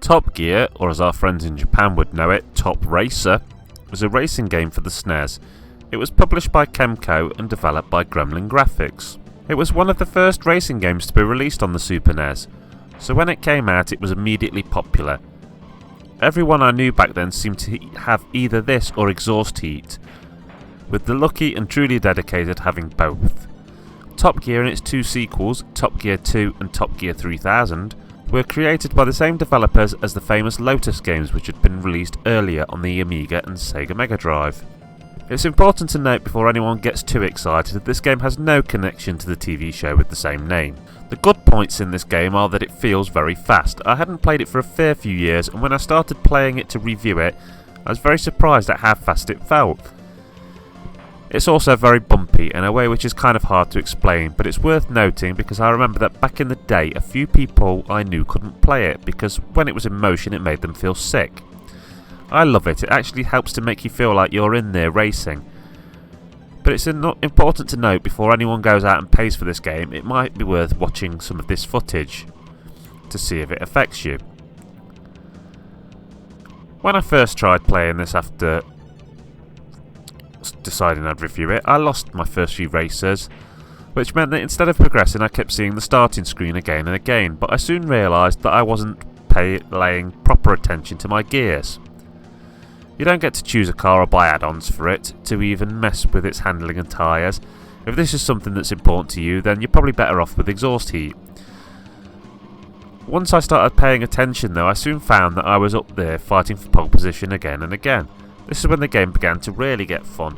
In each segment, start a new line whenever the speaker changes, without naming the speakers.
Top Gear, or as our friends in Japan would know it, Top Racer, was a racing game for the SNES. It was published by Kemco and developed by Gremlin Graphics. It was one of the first racing games to be released on the Super NES, so when it came out it was immediately popular. Everyone I knew back then seemed to have either this or Exhaust Heat, with the lucky and truly dedicated having both. Top Gear and its two sequels, Top Gear 2 and Top Gear 3000, were created by the same developers as the famous Lotus games which had been released earlier on the Amiga and Sega Mega Drive. It's important to note before anyone gets too excited that this game has no connection to the TV show with the same name. The good points in this game are that it feels very fast. I hadn't played it for a fair few years, and when I started playing it to review it, I was very surprised at how fast it felt. It's also very bumpy in a way which is kind of hard to explain, but it's worth noting because I remember that back in the day a few people I knew couldn't play it because when it was in motion it made them feel sick. I love it, it actually helps to make you feel like you're in there racing. But it's important to note before anyone goes out and pays for this game, it might be worth watching some of this footage to see if it affects you. When I first tried playing this after deciding I'd review it, I lost my first few races, which meant that instead of progressing I kept seeing the starting screen again and again, but I soon realised that I wasn't laying proper attention to my gears. You don't get to choose a car or buy add-ons for it, to even mess with its handling and tyres. If this is something that's important to you, then you're probably better off with Exhaust Heat. Once I started paying attention though, I soon found that I was up there fighting for pole position again and again. This is when the game began to really get fun.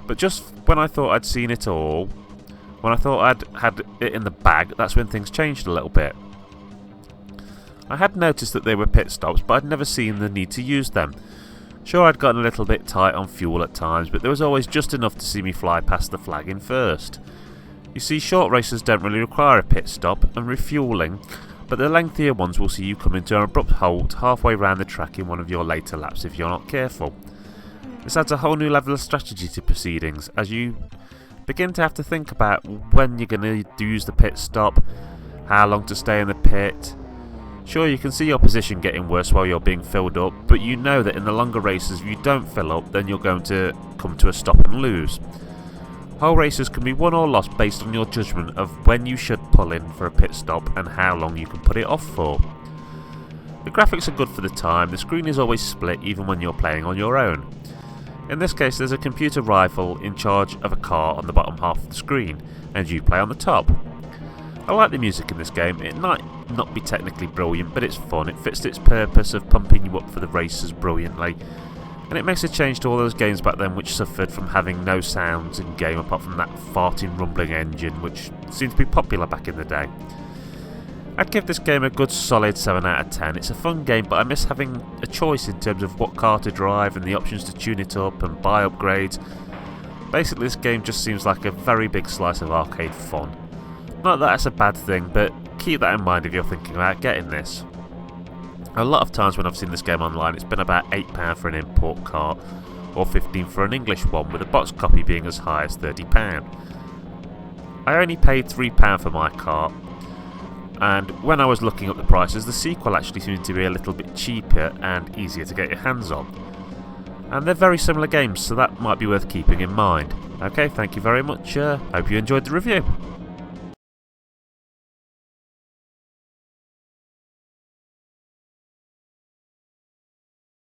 But just when I thought I'd seen it all, when I thought I'd had it in the bag, that's when things changed a little bit. I had noticed that there were pit stops, but I'd never seen the need to use them. Sure, I'd gotten a little bit tight on fuel at times, but there was always just enough to see me fly past the flag in first. You see, short races don't really require a pit stop and refuelling, but the lengthier ones will see you come into an abrupt halt halfway round the track in one of your later laps if you're not careful. This adds a whole new level of strategy to proceedings, as you begin to have to think about when you're going to use the pit stop, how long to stay in the pit. Sure, you can see your position getting worse while you're being filled up, but you know that in the longer races if you don't fill up then you're going to come to a stop and lose. Whole races can be won or lost based on your judgment of when you should pull in for a pit stop and how long you can put it off for. The graphics are good for the time, the screen is always split even when you're playing on your own. In this case there's a computer rival in charge of a car on the bottom half of the screen, and you play on the top. I like the music in this game. It might not be technically brilliant, but it's fun. It fits its purpose of pumping you up for the races brilliantly, and it makes a change to all those games back then which suffered from having no sounds in game apart from that farting rumbling engine which seemed to be popular back in the day. I'd give this game a good solid 7 out of 10. It's a fun game, but I miss having a choice in terms of what car to drive and the options to tune it up and buy upgrades. Basically this game just seems like a very big slice of arcade fun. Not that that's a bad thing, but keep that in mind if you're thinking about getting this. A lot of times when I've seen this game online it's been about £8 for an import cart or $15 for an English one, with a box copy being as high as £30. I only paid £3 for my cart, and when I was looking up the prices the sequel actually seemed to be a little bit cheaper and easier to get your hands on. And they're very similar games, so that might be worth keeping in mind. Okay, thank you very much, hope you enjoyed the review.